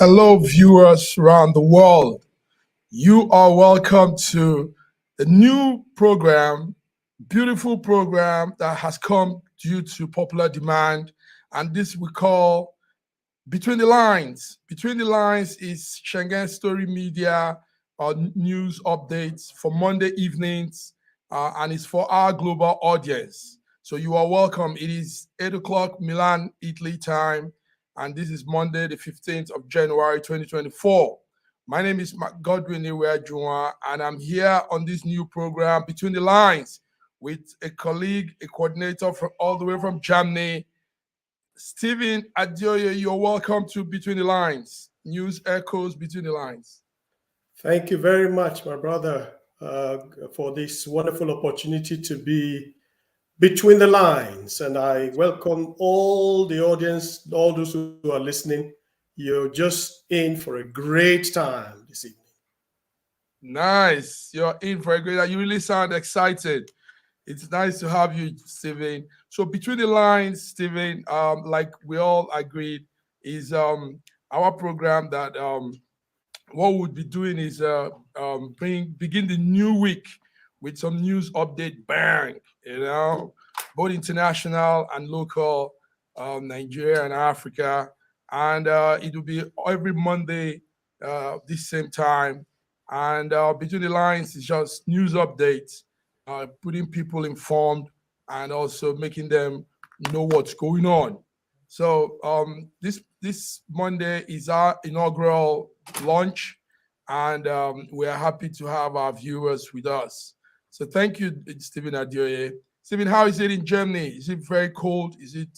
Hello, viewers around the world. You are welcome to a new program, beautiful program that has come due to popular demand. And this we call Between the Lines. Between the Lines is Schengen Story Media news updates for Monday evenings, and it's for our global audience. So you are welcome. It is 8 o'clock Milan, Italy time, and this is Monday, the 15th of January, 2024. My name is Godwin Iweajunwa, and I'm here on this new program, Between the Lines, with a colleague, a coordinator from all the way from Germany, Stephen Adioye. You're welcome to Between the Lines. News echoes Between the Lines. Thank you very much, my brother, for this wonderful opportunity to be between the lines. And I welcome all the audience, all those who are listening. You're just in for a great time this evening. Nice. You're in for a great time. You really sound excited. It's nice to have you, Stephen. So Between the Lines, Stephen, like we all agreed, is our program that what we'll be doing is begin the new week with some news update, bang, both international and local, Nigeria and Africa. And it will be every Monday this same time. And Between the Lines is just news updates, putting people informed and also making them know what's going on. So this Monday is our inaugural launch, and we are happy to have our viewers with us. So thank you, Stephen Adioye. Stephen, how is it in Germany? Is it very cold? Is it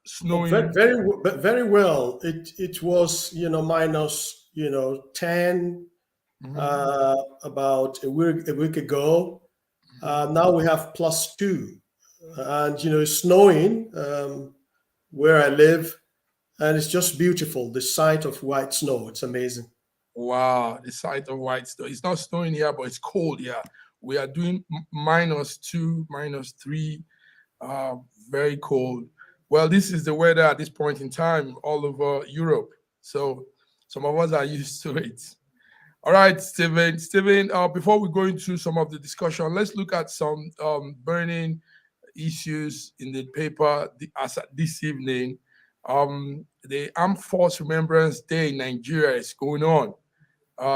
snowing? Very well. It was minus 10 about a week ago. Now we have +2, and it's snowing where I live, and it's just beautiful. The sight of white snow, it's amazing. Wow, the sight of white snow. It's not snowing here, but it's cold here. We are doing -2, -3, very cold. Well, this is the weather at this point in time all over Europe. So some of us are used to it. All right, Stephen. Stephen, before we go into some of the discussion, let's look at some burning issues in the paper as this evening. The Armed Force Remembrance Day in Nigeria is going on.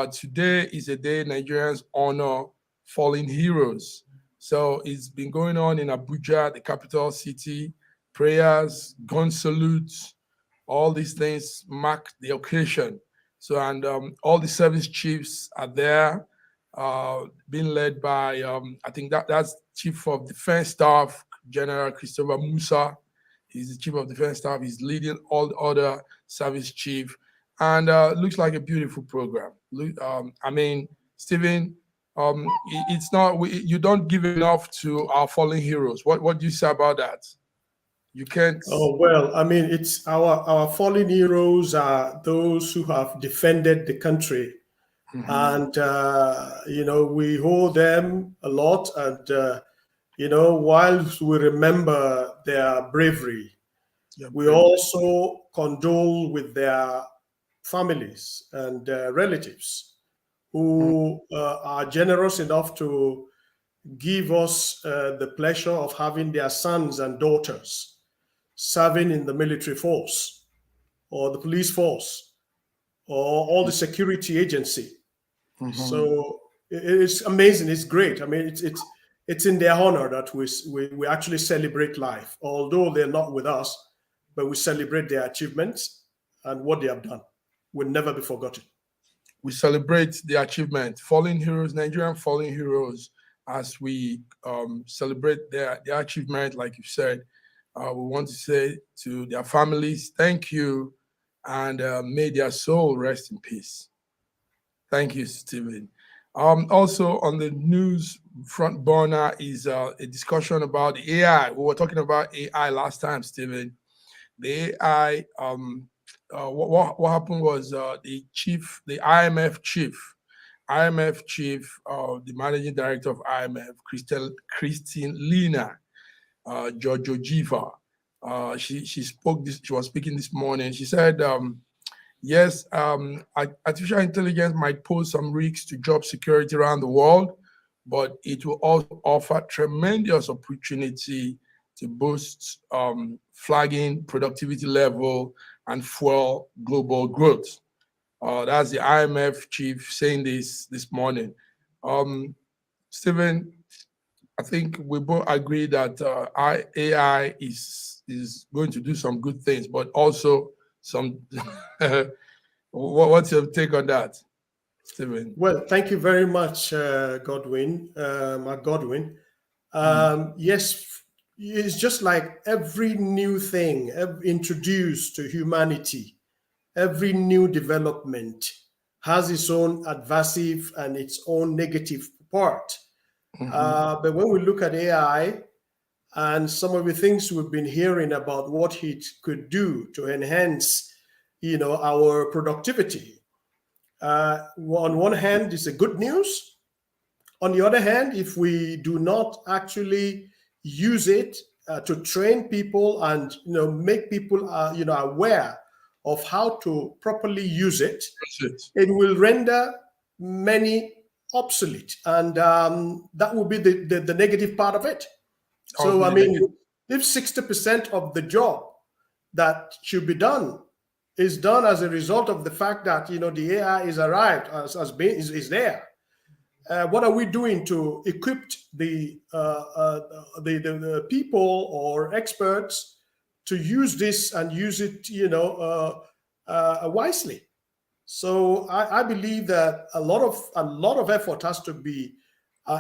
Today is a day Nigerians honor fallen heroes. So it's been going on in Abuja, the capital city. Prayers, gun salutes, all these things mark the occasion. So, and all the service chiefs are there, being led by, I think that's Chief of Defense Staff, General Christopher Musa. He's the Chief of Defense Staff. He's leading all the other service chief, and looks like a beautiful program. I mean, Stephen, it's not, you don't give enough to our fallen heroes. What do you say about that? You can't. Oh, well, I mean, it's our fallen heroes are those who have defended the country. And, we hold them a lot. And, whilst we remember their bravery, we also condole with their families and relatives who are generous enough to give us the pleasure of having their sons and daughters serving in the military force or the police force or all the security agency. So it's amazing. It's great. I mean, it's in their honor that we actually celebrate life, although they're not with us, but we celebrate their achievements and what they have done will never be forgotten. We celebrate the achievement, fallen heroes, Nigerian fallen heroes, as we celebrate their achievement, like you said. We want to say to their families, thank you, and may their soul rest in peace. Thank you, Stephen. Also on the news front burner is a discussion about the AI. We were talking about AI last time, Stephen. The AI, what happened was the IMF chief, the managing director of IMF, Christine Lina, Georgieva. She was speaking this morning. She said Yes, artificial intelligence might pose some risks to job security around the world, but it will also offer tremendous opportunity to boost flagging productivity level and fuel global growth. That's the IMF chief saying this morning. Stephen, I think we both agree that AI is going to do some good things, but also some. What's your take on that, Stephen? Well, thank you very much, Godwin. Godwin. Yes, it's just like every new thing introduced to humanity, every new development has its own adversive and its own negative part. But when we look at AI and some of the things we've been hearing about what it could do to enhance, our productivity, on one hand, it's a good news. On the other hand, if we do not actually use it to train people and make people aware of how to properly use it, it will render many obsolete, and that will be the negative part of it. So I mean, if 60% of the job that should be done is done as a result of the fact that the AI is arrived is there. What are we doing to equip the people or experts to use this and use it, wisely? So I believe that a lot of effort has to be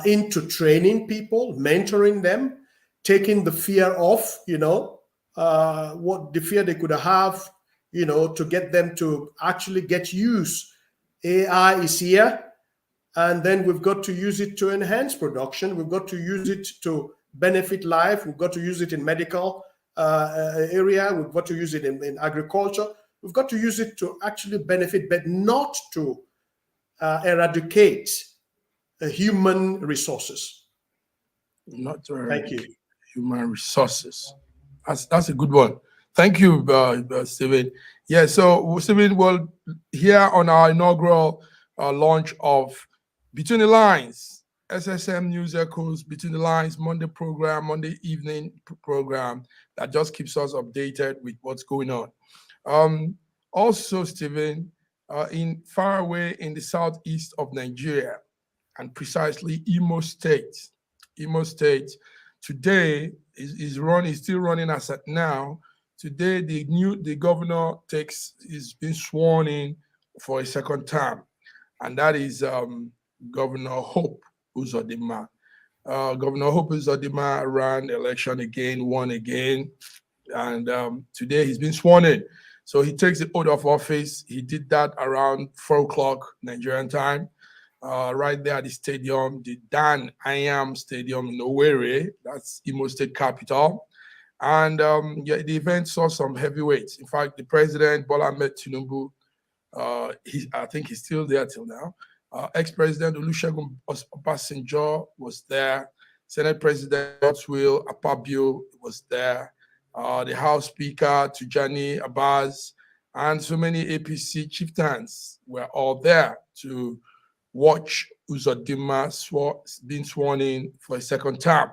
into training people, mentoring them, taking the fear off, what the fear they could have, to get them to actually get used. AI is here. And then we've got to use it to enhance production. We've got to use it to benefit life. We've got to use it in medical area. We've got to use it in agriculture. We've got to use it to actually benefit, but not to eradicate human resources. Not to Thank you. Human resources. That's a good one. Thank you, Stephen. Yeah, so Stephen, well, here on our inaugural launch of Between the Lines, SSM News Echoes, Between the Lines, Monday evening program that just keeps us updated with what's going on. Also, Stephen, in far away in the southeast of Nigeria, and precisely Imo State, today is still running as at now. Today, the governor is being sworn in for a second term, and that is Governor Hope Uzodinma. Governor Hope Uzodinma ran the election again, won again, and today he's been sworn in. So he takes the oath of office. He did that around 4 o'clock Nigerian time, right there at the stadium, the Dan Ayam Stadium in Owerri. That's Imo State capital. And the event saw some heavyweights. In fact, the president, Bola Ahmed Tinubu, I think he's still there till now. Ex-President Olusegun Obasanjo was there. Senate President Godswill Akpabio was there. The House Speaker Tijani Abbas and so many APC chieftains were all there to watch Uzodinma being sworn in for a second term.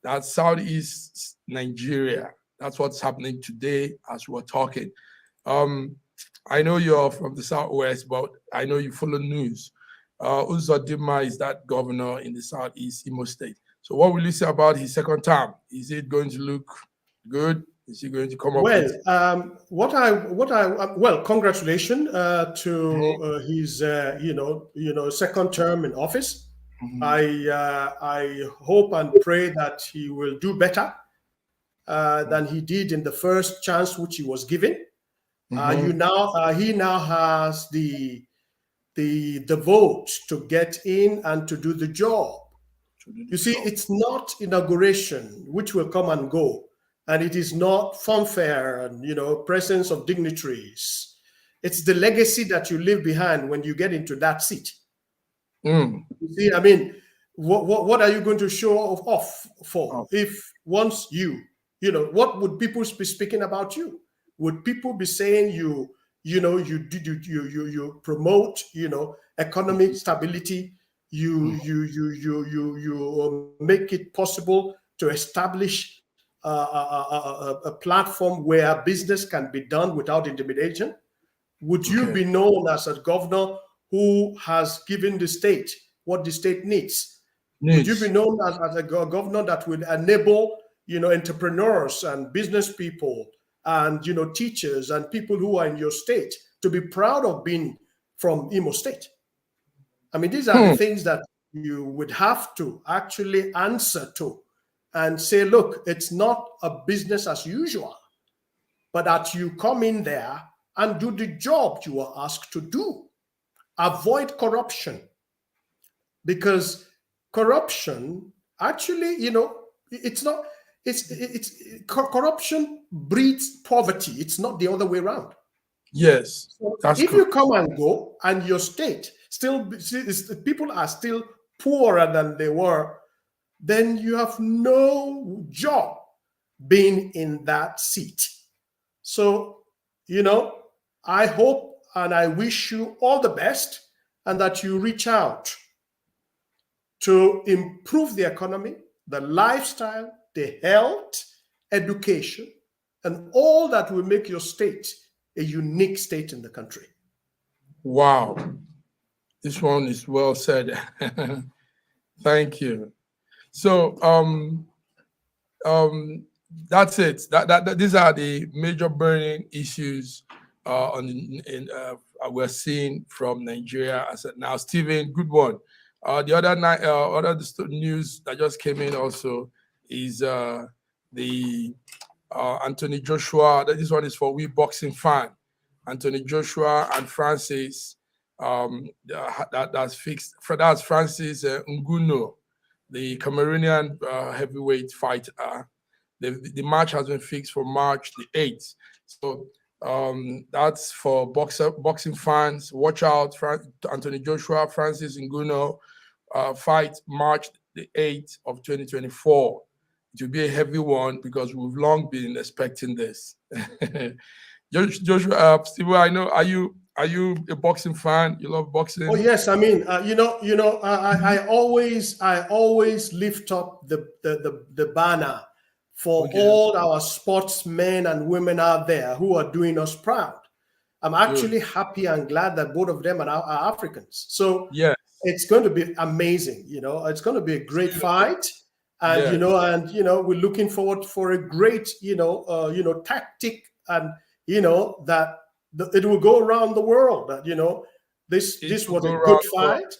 That's Southeast Nigeria. That's what's happening today as we're talking. I know you're from the Southwest, but I know you follow news. Uzodinma is that governor in the Southeast Imo State. So what will you say about his second term? Is it going to look good? Is he going to come up well, congratulations to his second term in office. I hope and pray that he will do better than he did in the first chance which he was given. He now has the vote to get in and to do the job. You see, it's not inauguration which will come and go, and it is not fanfare and presence of dignitaries. It's the legacy that you leave behind when you get into that seat. You see, I mean, what are you going to show off for? If once what would people be speaking about you? Would people be saying you you promote, economic stability. You make it possible to establish a platform where business can be done without intimidation. Would you be known as a governor who has given the state what the state needs? Would you be known as a governor that would enable, entrepreneurs and business people and, teachers and people who are in your state to be proud of being from Imo State? I mean, these are the things that you would have to actually answer to and say, look, it's not a business as usual, but that you come in there and do the job you are asked to do. Avoid corruption, because corruption actually, corruption breeds poverty. It's not the other way around. Yes. So if you come and go and your state still, people are still poorer than they were, then you have no job being in that seat. So, I hope and I wish you all the best, and that you reach out to improve the economy, the lifestyle, the health, education, and all that will make your state a unique state in the country. Wow. This one is well said. Thank you. So that's it. That these are the major burning issues we're seeing from Nigeria as of now. Stephen, good one. The other news that just came in also is the Anthony Joshua. This one is for we boxing fan. Anthony Joshua and Francis. That's fixed. That's Francis Ngannou, the Cameroonian heavyweight fighter. The match has been fixed for March the 8th. So that's for boxing fans. Watch out. Anthony Joshua, Francis Ngannou fight March the 8th of 2024. It will be a heavy one because we've long been expecting this. Joshua, Steve, I know, are you a boxing fan? You love boxing? Oh yes, I mean, I always lift up the banner for all our sportsmen and women out there who are doing us proud. I'm actually happy and glad that both of them are Africans. So yeah, it's going to be amazing. It's going to be a great fight, and we're looking forward for a great tactic, and that it will go around the world. That this was a good fight,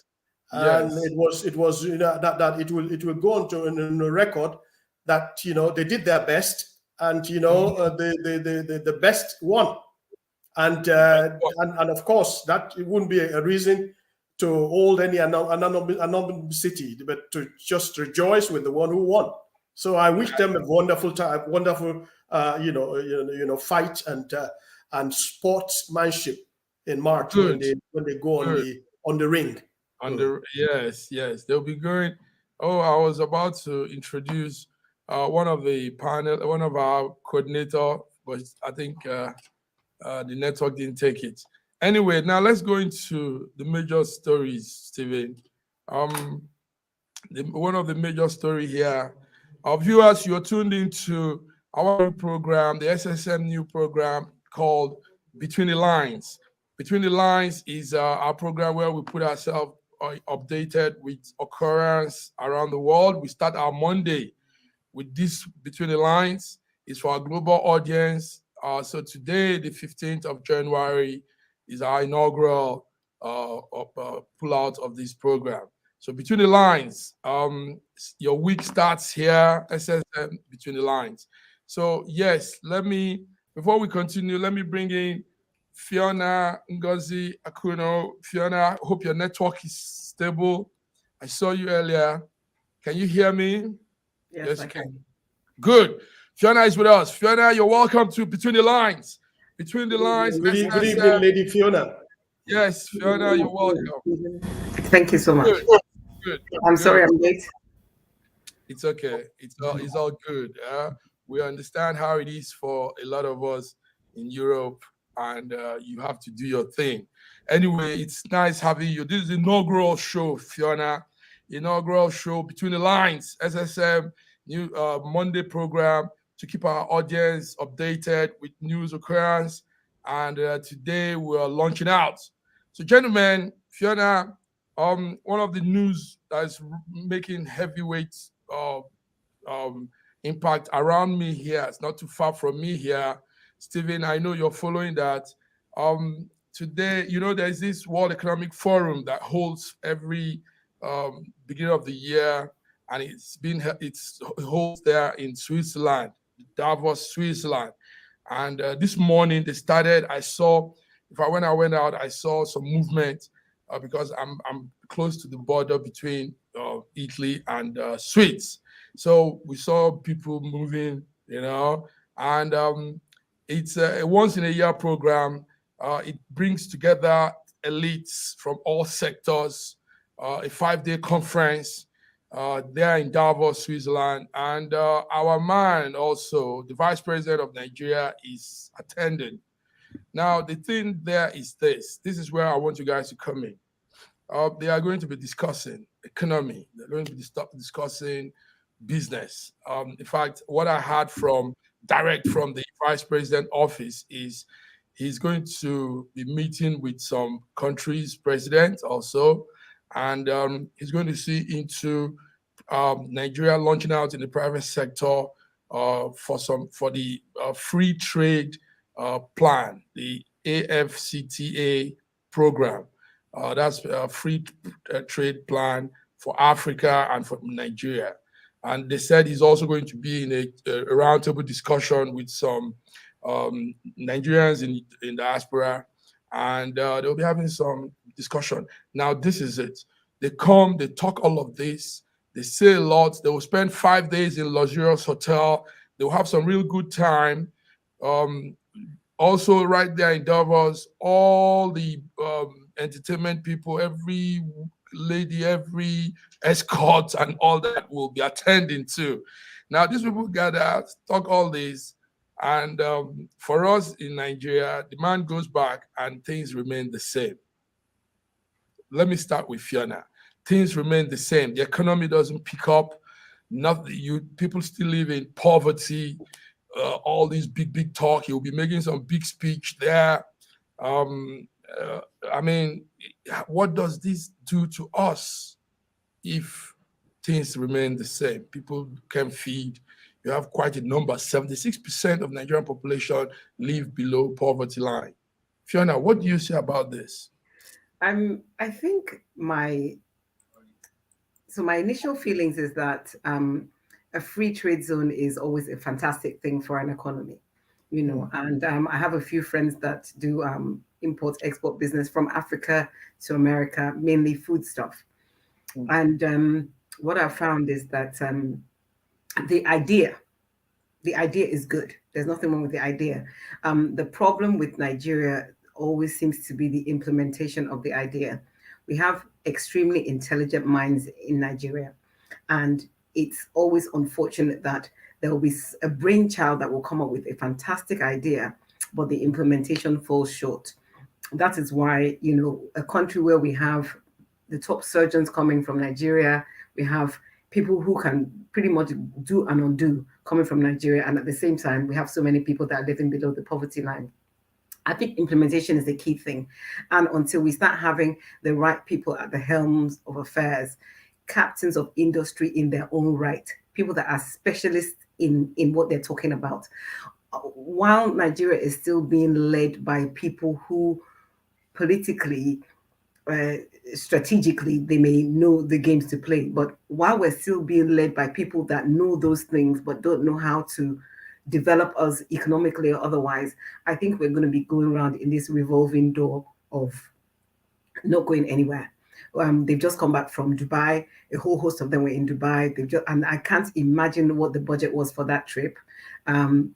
and it was that it will go on to in a record that they did their best, and the best won, and of course that it wouldn't be a reason to hold any anonymity, but to just rejoice with the one who won. So I wish them a wonderful time, wonderful fight and sportsmanship in March when they go on the ring. Yes, they'll be going. Oh, I was about to introduce one of our coordinator, but I think the network didn't take it. Anyway, now let's go into the major stories, Stephen. One of the major story here, our viewers, you're tuned into our program, the SSM new program called Between the Lines. Between the Lines is our program where we put ourselves updated with occurrence around the world. We start our Monday with this Between the Lines. It's for our global audience. So today, the 15th of January, is our inaugural pull out of this program. So Between the Lines, your week starts here, SSM Between the Lines. So yes, before we continue, let me bring in Fiona Ngozi Akuno. Fiona, I hope your network is stable. I saw you earlier. Can you hear me? Yes, I can. Good. Fiona is with us. Fiona, you're welcome to Between the Lines. Between the Lines. Good evening, Lady Fiona. Yes, Fiona, you're welcome. Thank you so much. Good. I'm sorry I'm late. It's okay. It's all good. We understand how it is for a lot of us in Europe and you have to do your thing. Anyway, it's nice having you. This is the inaugural show, Fiona. Inaugural show Between the Lines, SSM, new Monday program to keep our audience updated with news occurrence. And today we are launching out. So, gentlemen, Fiona, one of the news that is making heavyweight impact around me here, it's not too far from me here. Stephen, I know you're following that. Today, there's this World Economic Forum that holds every beginning of the year, and it holds there in Switzerland, Davos, Switzerland. And this morning they started. When I went out, I saw some movement because I'm close to the border between Italy and Swiss. So we saw people moving, and it's a once in a year program. It brings together elites from all sectors, a 5-day conference there in Davos, Switzerland. And our man also, the vice president of Nigeria, is attending. Now, the thing there is this. This is where I want you guys to come in. They are going to be discussing economy. They're going to be discussing business. In fact, what I heard direct from the vice president office is he's going to be meeting with some countries' presidents also, and he's going to see into Nigeria launching out in the private sector for the free trade plan, the AFCTA program. That's a free trade plan for Africa and for Nigeria. And they said he's also going to be in a roundtable discussion with some Nigerians in diaspora, and they'll be having some discussion. Now, this is it. They come, they talk all of this, they say a lot. They will spend 5 days in luxurious hotel. They'll have some real good time. Also, right there in Davos, all the entertainment people, every lady, every escort, and all that will be attending too. Now, these people gather, talk all this, and for us in Nigeria, demand goes back and things remain the same. Let me start with Fiona. Things remain the same. The economy doesn't pick up. People still live in poverty. All these big talk. He'll be making some big speech there. What does this do to us if things remain the same? People can feed. You have quite a number. 76% of Nigerian population live below poverty line. Fiona, what do you say about this? I think my initial feelings is that a free trade zone is always a fantastic thing for an economy, and I have a few friends that do import-export business from Africa to America, mainly food stuff. And what I found is that the idea is good. There's nothing wrong with the idea. The problem with Nigeria always seems to be the implementation of the idea. We have extremely intelligent minds in Nigeria, and it's always unfortunate that there will be a brainchild that will come up with a fantastic idea, but the implementation falls short. That is why, a country where we have the top surgeons coming from Nigeria, we have people who can pretty much do and undo coming from Nigeria, and at the same time, we have so many people that are living below the poverty line. I think implementation is the key thing. And until we start having the right people at the helms of affairs, captains of industry in their own right, people that are specialists in what they're talking about, while Nigeria is still being led by people who politically, strategically, they may know the games to play, but while we're still being led by people that know those things but don't know how to develop us economically or otherwise, I think we're going to be going around in this revolving door of not going anywhere. They've just come back from Dubai. A whole host of them were in Dubai. And I can't imagine what the budget was for that trip. And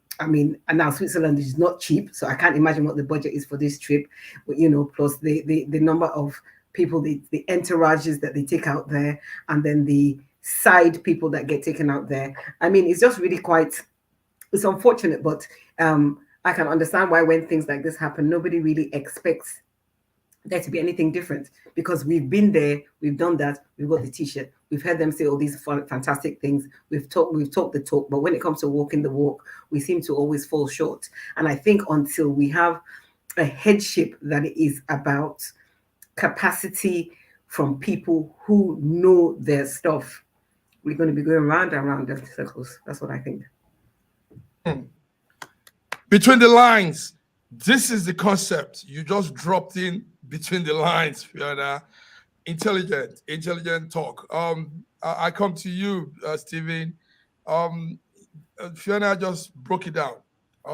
now Switzerland is not cheap, so I can't imagine what the budget is for this trip. But, plus the number of people, the entourages that they take out there, and then the side people that get taken out there. It's just really it's unfortunate, but I can understand why when things like this happen, nobody really expects there to be anything different, because we've been there, we've done that, we've got the t-shirt, we've heard them say all these fantastic things, we've talked the talk, but when it comes to walking the walk, we seem to always fall short. And I think until we have a headship that is about capacity from people who know their stuff, we're going to be going round and round in circles. That's what I think. Between the lines, this is the concept you just dropped in between the lines, Fiona. Intelligent talk. I come to you, Stephen. Fiona just broke it down.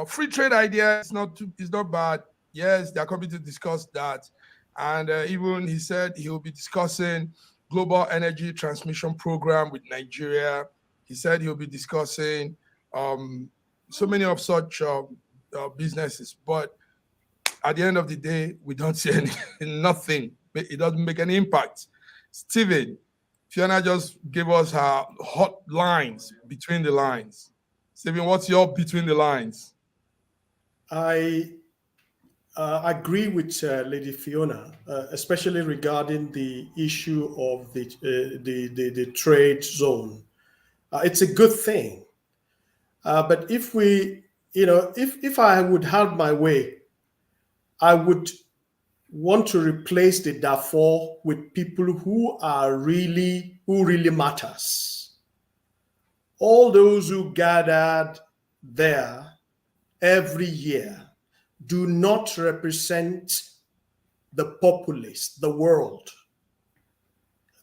Free trade idea is not bad. Yes, they are coming to discuss that, and even he said he will be discussing global energy transmission program with Nigeria. He said he will be discussing so many of such businesses, but at the end of the day, we don't see nothing. It doesn't make any impact. Stephen, Fiona just gave us her hot lines between the lines. Stephen, what's your between the lines? I agree with Lady Fiona, especially regarding the issue of the trade zone. It's a good thing, but if we, if I would have my way, I would want to replace the Darfur with people who really matters. All those who gathered there every year do not represent the populace, the world.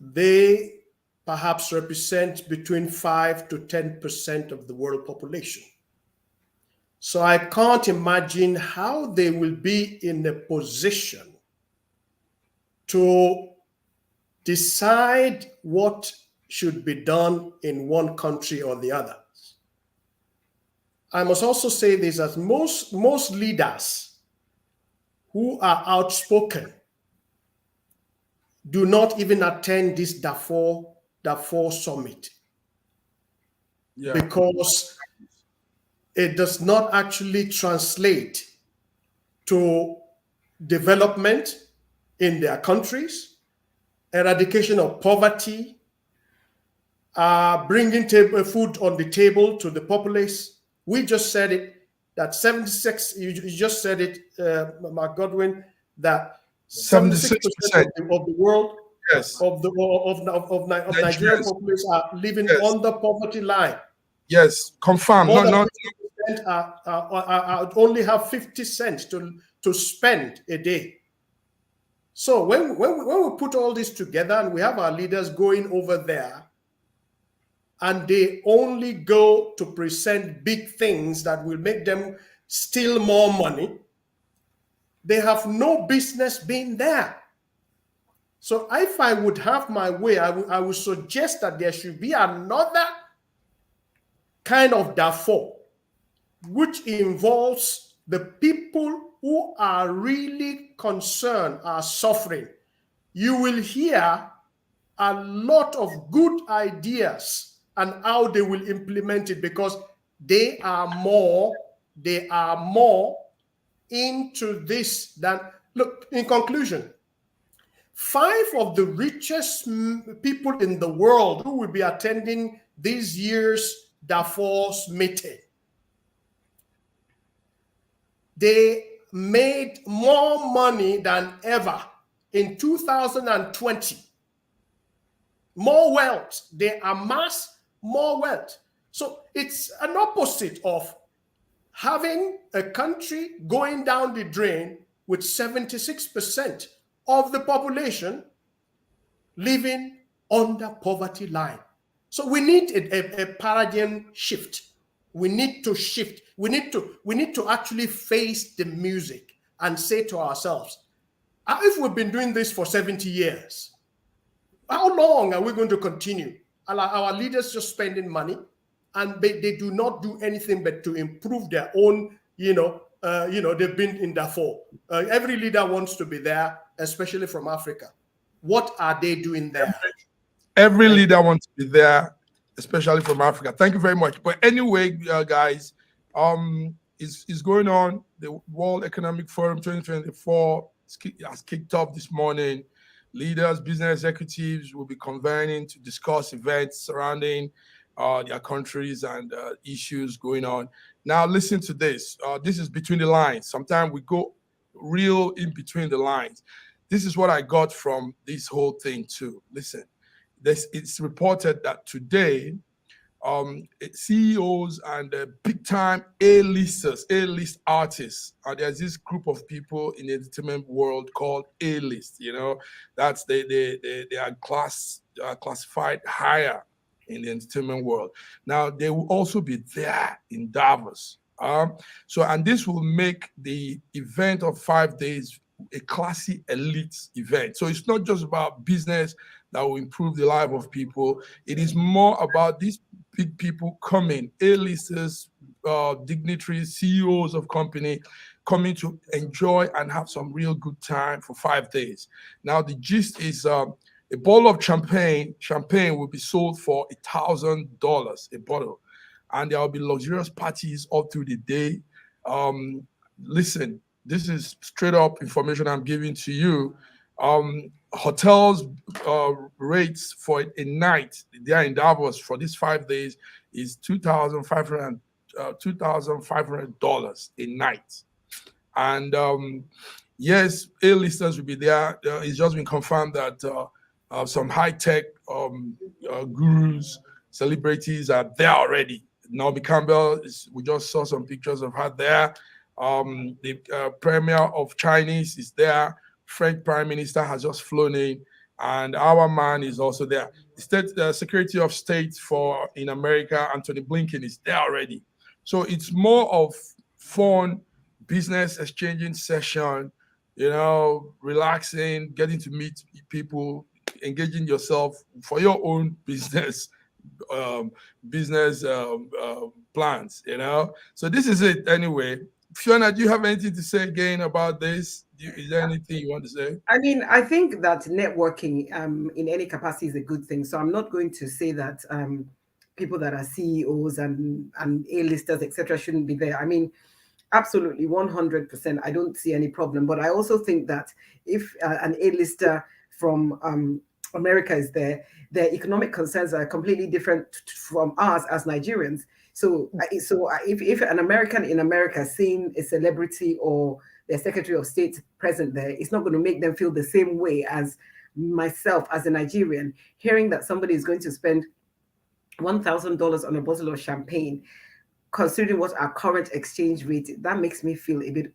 They perhaps represent between 5 to 10% of the world population. So I can't imagine how they will be in a position to decide what should be done in one country or the other. I must also say this, that most leaders who are outspoken do not even attend this Darfur summit. Yeah. Because it does not actually translate to development in their countries, eradication of poverty, bringing food on the table to the populace. We just said it, that 76, you just said it, Mark Godwin, that 76% of the world, yes, of Nigerian population are living, yes, on the poverty line. Yes, confirmed. Only have 50 cents to spend a day. So when we put all this together and we have our leaders going over there, and they only go to present big things that will make them steal more money, they have no business being there. So if I would have my way, I would suggest that there should be another kind of Darfur, which involves the people who are really concerned, are suffering. You will hear a lot of good ideas and how they will implement it, because they are more into this than, look, in conclusion, 5 of the richest people in the world who will be attending this year's Davos meeting, they made more money than ever in 2020. More wealth. They amass more wealth. So it's an opposite of having a country going down the drain with 76% of the population living under poverty line. So we need a paradigm shift. We need to shift. We need to actually face the music and say to ourselves, if we've been doing this for 70 years, how long are we going to continue? Our leaders just spending money, and they do not do anything but to improve their own, they've been in Darfur. Every leader wants to be there, especially from Africa. What are they doing there? Every leader wants to be there, especially from Africa. Thank you very much. But anyway, guys, is going on. The World Economic Forum 2024 has kicked off this morning. Leaders, business executives will be convening to discuss events surrounding their countries and issues going on. Now, listen to this. This is between the lines. Sometimes we go real in between the lines. This is what I got from this whole thing too. Listen, it's reported that today, CEOs and big-time A-listers, A-list artists. There's this group of people in the entertainment world called A-list. You know, that's they are classified higher in the entertainment world. Now they will also be there in Davos. And this will make the event of 5 days a classy elite event. So it's not just about business that will improve the life of people. It is more about these big people coming, A-listers, dignitaries, CEOs of company, coming to enjoy and have some real good time for 5 days. Now, the gist is a bottle of champagne will be sold for $1,000 a bottle. And there will be luxurious parties all through the day. Listen, this is straight up information I'm giving to you. Hotels rates for a night there in Davos for these 5 days is $2,500 a night. And yes, A-listers will be there. It's just been confirmed that some high-tech gurus, celebrities are there already. Naomi Campbell, we just saw some pictures of her there. The Premier of Chinese is there. French Prime Minister has just flown in, and our man is also there. The Secretary of State in America, Anthony Blinken, is there already. So it's more of fun, business exchanging session, you know, relaxing, getting to meet people, engaging yourself for your own business plans, you know. So this is it anyway. Fiona, do you have anything to say again about this? Is there anything you want to say? I mean, I think that networking in any capacity is a good thing. So I'm not going to say that people that are CEOs and A-listers, etc., shouldn't be there. I mean, absolutely, 100%. I don't see any problem. But I also think that if an A-lister from America is there, their economic concerns are completely different from ours as Nigerians. So if an American in America seeing a celebrity or their Secretary of State present there, it's not going to make them feel the same way as myself as a Nigerian, hearing that somebody is going to spend $1,000 on a bottle of champagne, considering what our current exchange rate is. That makes me feel a bit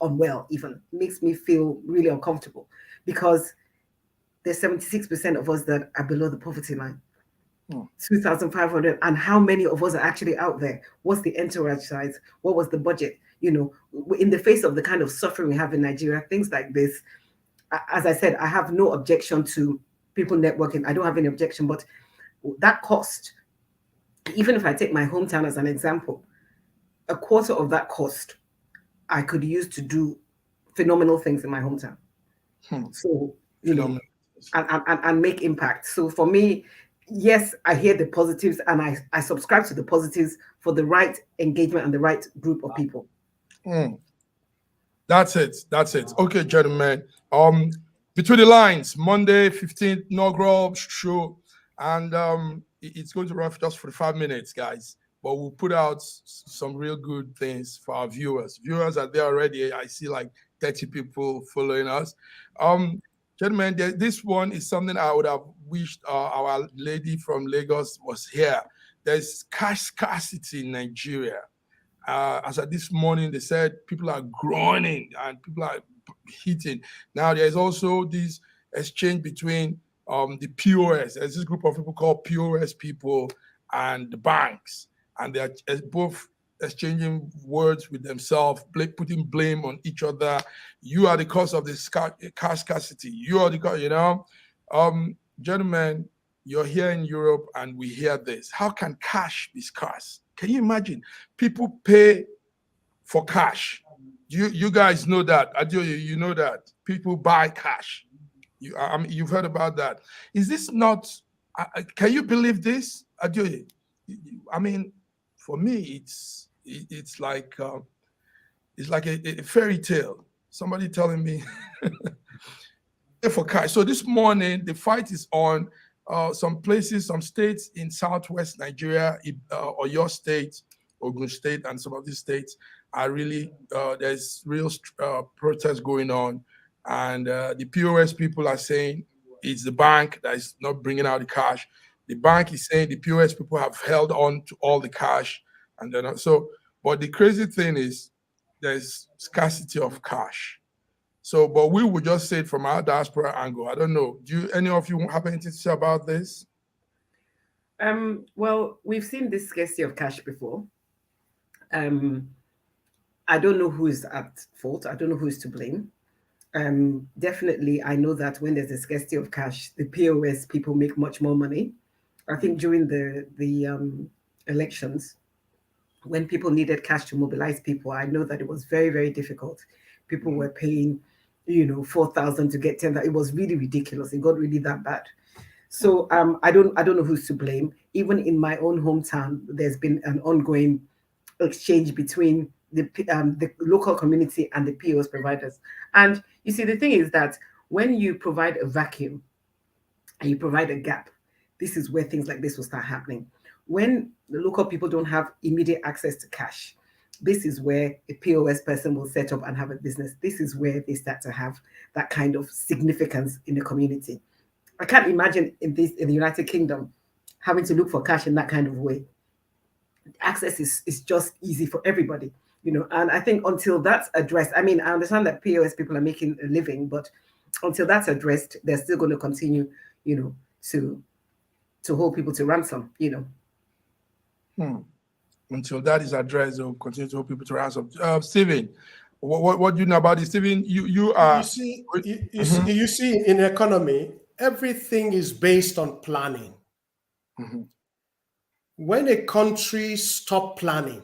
unwell, even makes me feel really uncomfortable, because there's 76% of us that are below the poverty line. 2,500, and how many of us are actually out there? What's the entourage size? What was the budget? You know, in the face of the kind of suffering we have in Nigeria, things like this, as I said, I have no objection to people networking. I don't have any objection, but that cost, even if I take my hometown as an example, a quarter of that cost I could use to do phenomenal things in my hometown. So, you know, and make impact. So for me, yes, I hear the positives, and I subscribe to the positives for the right engagement and the right group of people. That's it. Okay, gentlemen. Between the lines, Monday 15th inaugural show, and it's going to run for just 45 minutes, guys. But we'll put out some real good things for our viewers. Viewers are there already. I see like 30 people following us. Gentlemen, this one is something I would have wished our lady from Lagos was here. There's cash scarcity in Nigeria. As of this morning, they said people are groaning and people are hitting. Now, there's also this exchange between the POS. There's this group of people called POS people and the banks. And they're both exchanging words with themselves, putting blame on each other. You are the cause of this cash scarcity. You are the cause, you know. Gentlemen, you're here in Europe and we hear this. How can cash be scarce? Can you imagine? People pay for cash. You guys know that. You know that. People buy cash. You've heard about that. Is this not, can you believe this? I mean, for me, it's like it's like a fairy tale. Somebody telling me for cash. So this morning the fight is on. Some places, some states in southwest Nigeria, or your state, Ogun State, and some of these states are really there's real protest going on, and the POS people are saying it's the bank that is not bringing out the cash. The bank is saying the POS people have held on to all the cash, and then so. But the crazy thing is, there's scarcity of cash. So, but we would just say it from our diaspora angle. I don't know. Do any of you have anything to say about this? Well, we've seen this scarcity of cash before. I don't know who is at fault. I don't know who is to blame. Definitely, I know that when there's a scarcity of cash, the POS people make much more money. I think during the elections, when people needed cash to mobilize people, I know that it was very, very difficult. People were paying, 4,000 to get 10,000. It was really ridiculous. It got really that bad. So I don't know who's to blame. Even in my own hometown, there's been an ongoing exchange between the local community and the POS providers. And you see, the thing is that when you provide a vacuum and you provide a gap, this is where things like this will start happening. When the local people don't have immediate access to cash, this is where a POS person will set up and have a business. This is where they start to have that kind of significance in the community. I can't imagine in the United Kingdom having to look for cash in that kind of way. Access is just easy for everybody, and I think until that's addressed, I mean, I understand that POS people are making a living, but until that's addressed, they're still going to continue, to hold people to ransom, Until that is addressed, they'll continue to hold people to ransom. Stephen, what do you know about this? Stephen, you are... You see, in economy, everything is based on planning. Mm-hmm. When a country stops planning,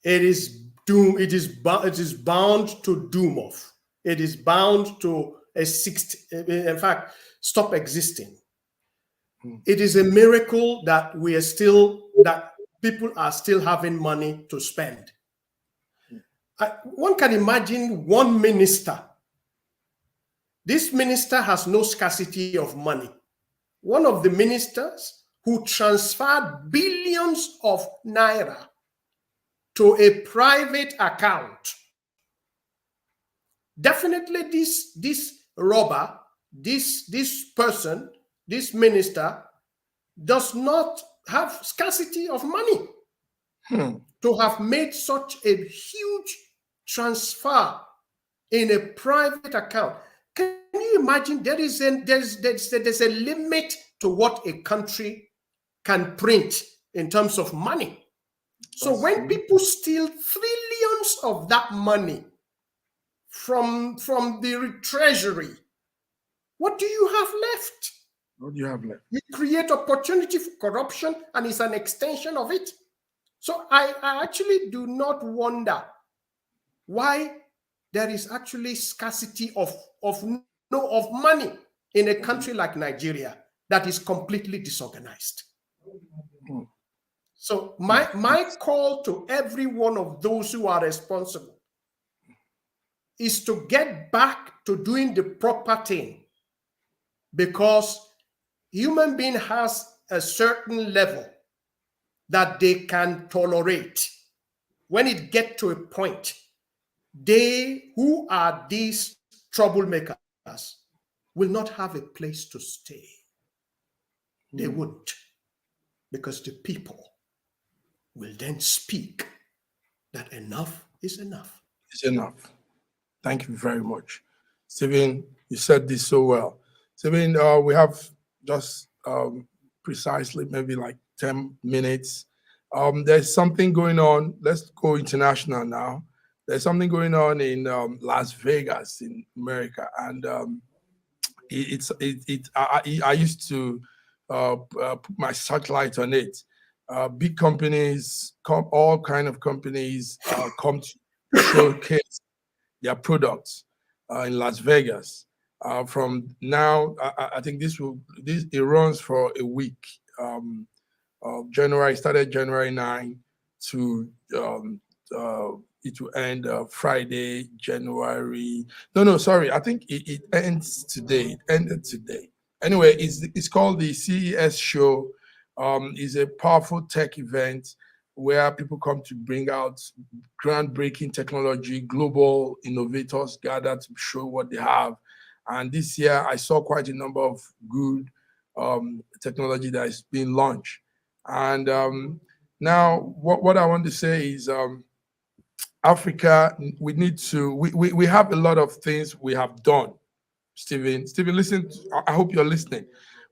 it is doomed. It is bound to doom off. It is bound to in fact, stop existing. It is a miracle that people are still having money to spend. One can imagine one minister. This minister has no scarcity of money. One of the ministers who transferred billions of naira to a private account. Definitely this robber, this person, this minister does not have scarcity of money to have made such a huge transfer in a private account. Can you imagine there's a limit to what a country can print in terms of money? So when people steal trillions of that money from the treasury, what do you have left? What do you have left? You create opportunity for corruption, and it's an extension of it. So I actually do not wonder why there is actually scarcity of money in a country like Nigeria that is completely disorganized. So my call to every one of those who are responsible is to get back to doing the proper thing, because human being has a certain level that they can tolerate. When it gets to a point, they who are these troublemakers will not have a place to stay. They wouldn't, because the people will then speak that enough is enough. It's enough. Thank you very much. Stephen, you said this so well. Stephen, we have just precisely maybe like 10 minutes. There's something going on. Let's go international now. There's something going on in Las Vegas in America, and I used to put my satellite on it. Big companies, all kind of companies come to showcase their products in Las Vegas. From now, I think it runs for a week. Started January 9 to it will end Friday, January. No, sorry. I think it ends today. It ended today. Anyway, it's called the CES show. It's a powerful tech event where people come to bring out groundbreaking technology. Global innovators gather to show what they have. And this year, I saw quite a number of good technology that is being launched. And now, what I want to say is Africa, we have a lot of things we have done. Stephen, listen, I hope you're listening.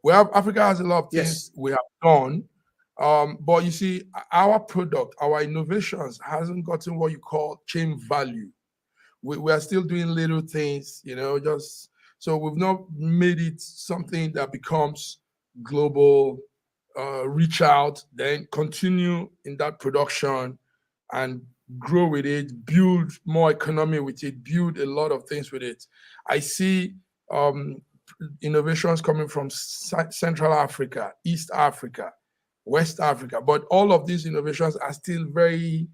Africa has a lot of things Yes. we have done. But you see, our product, our innovations hasn't gotten what you call chain value. We are still doing little things, just so we've not made it something that becomes global, reach out, then continue in that production and grow with it, build more economy with it, build a lot of things with it. I see innovations coming from Central Africa, East Africa, West Africa, but all of these innovations are still very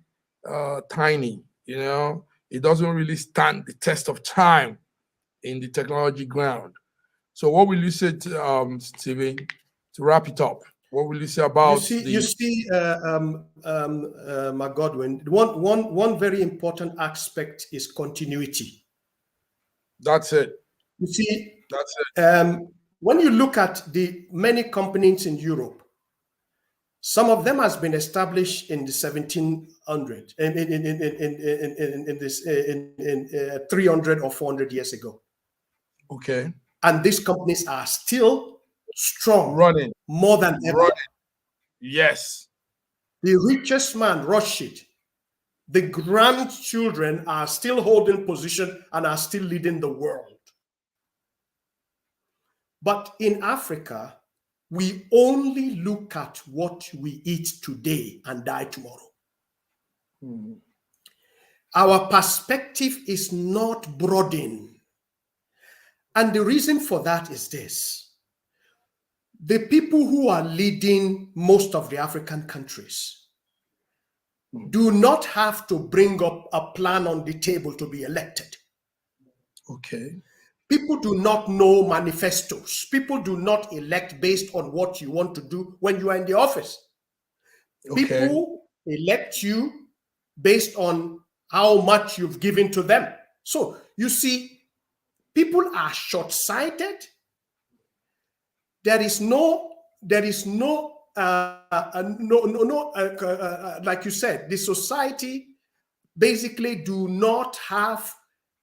tiny. It doesn't really stand the test of time in the technology ground. So what will you say, Stephen, to wrap it up? What will you say about Godwin, one very important aspect is continuity. That's it. You see, that's it. When you look at the many companies in Europe, some of them has been established in the 1700s, in 300 or 400 years ago. Okay. And these companies are still strong, running more than ever. Running. Yes. The richest man, Rothschild, the grandchildren are still holding position and are still leading the world. But in Africa, we only look at what we eat today and die tomorrow. Mm-hmm. Our perspective is not broadened. And the reason for that is this. The people who are leading most of the African countries do not have to bring up a plan on the table to be elected. Okay. People do not know manifestos. People do not elect based on what you want to do when you are in the office. Okay. People elect you based on how much you've given to them. So you see, people are short-sighted. There is no, like you said, the society basically do not have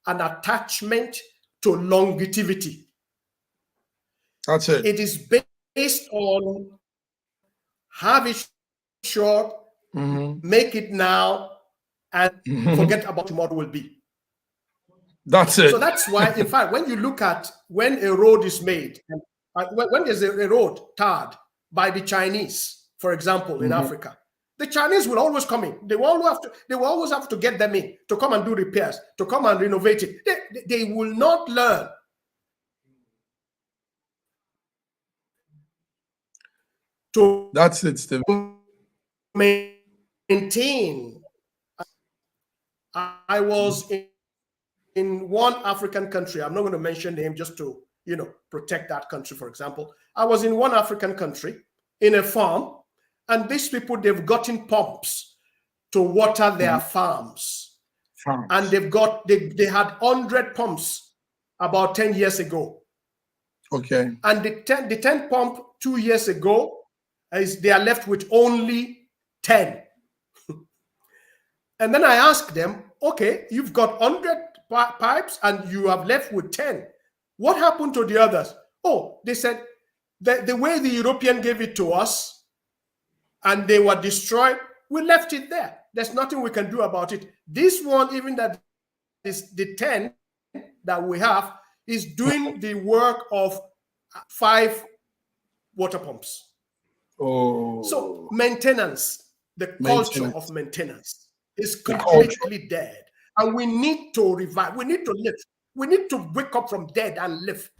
an attachment to longevity. That's it. It is based on have it short, make it now, and forget about tomorrow will be. That's it. So that's why, in fact, when you look at when a road is made, when there's a road tarred by the Chinese, for example, in Africa, the Chinese will always come in. They will always have to get them in to come and do repairs, to come and renovate it. They will not learn. That's it, Steve. Maintain. I was in one African country. I'm not going to mention the name just to, protect that country, for example. I was in one African country in a farm, and these people, they've gotten pumps to water their farms. And they had 100 pumps about 10 years ago. Okay. And the 10 pump 2 years ago, they are left with only 10. And then I asked them, okay, you've got 100 pipes and you have left with 10. What happened to the others? Oh, they said the way the European gave it to us and they were destroyed, we left it there. There's nothing we can do about it. This one, even that is the 10 that we have, is doing the work of 5 water pumps. Oh. So maintenance, the culture of maintenance is completely dead. And we need to revive. We need to live. We need to wake up from dead and live.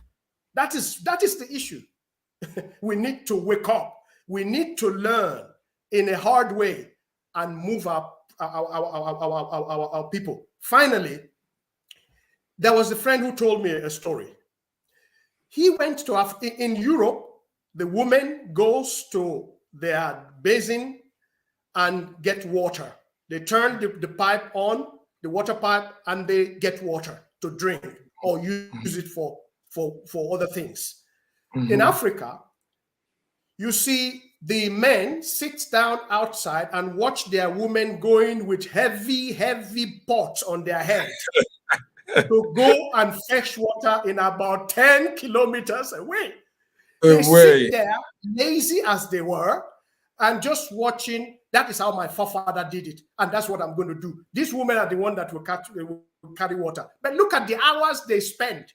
That is the issue. We need to wake up. We need to learn in a hard way and move up our people. Finally, there was a friend who told me a story. He went to in Europe. The woman goes to their basin and get water. They turn the pipe on, the water pipe, and they get water to drink or use it for other things. In Africa, you see the men sit down outside and watch their women going with heavy pots on their head to go and fetch water in about 10 kilometers away. They sit there, lazy as they were, and just watching. That is how my forefather did it, and that's what I'm going to do. These women are the one that will carry water. But look at the hours they spend.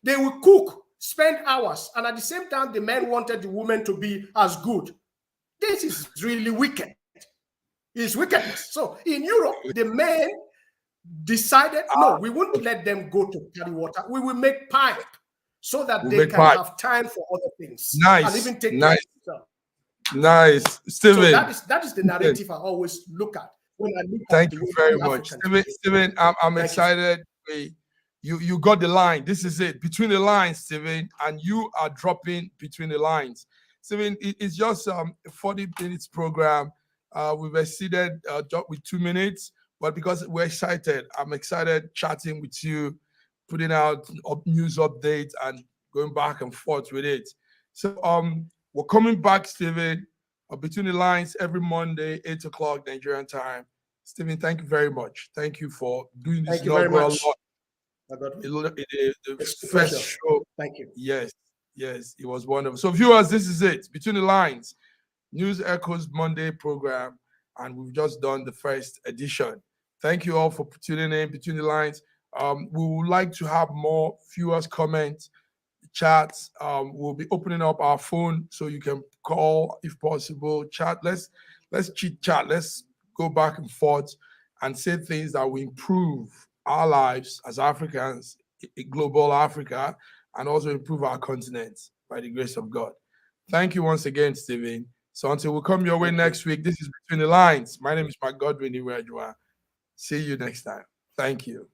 They will cook, spend hours, and at the same time, the men wanted the women to be as good. This is really wicked. It's wickedness. So in Europe, the men decided, no, we won't let them go to carry water. We will make pipe so that they can have time for other things. Nice. And even take care of themselves. Nice. Stephen. So that is the narrative I always look at when I look Thank at you very much. Stephen, I'm excited. You got the line. This is it. Between the lines, Stephen, and you are dropping between the lines. Stephen, it's just a 40 minutes program. We've exceeded with 2 minutes, but because we're excited, I'm excited chatting with you, putting out news updates and going back and forth with it. So we're coming back, Stephen, between the lines every Monday, 8 o'clock Nigerian time. Stephen, thank you very much. Thank you for doing this. Thank you very much. The first show. Thank you. Yes, it was wonderful. So viewers, this is it. Between the lines, News Echoes Monday program, and we've just done the first edition. Thank you all for tuning in. Between the lines, we would like to have more viewers comment, chats. We'll be opening up our phone so you can call if possible. Chat. Let's chit chat. Let's go back and forth and say things that will improve our lives as Africans, global Africa, and also improve our continent by the grace of God. Thank you once again, Stephen. So until we come your way next week, this is Between the Lines. My name is Godwin Iweajua. See you next time. Thank you.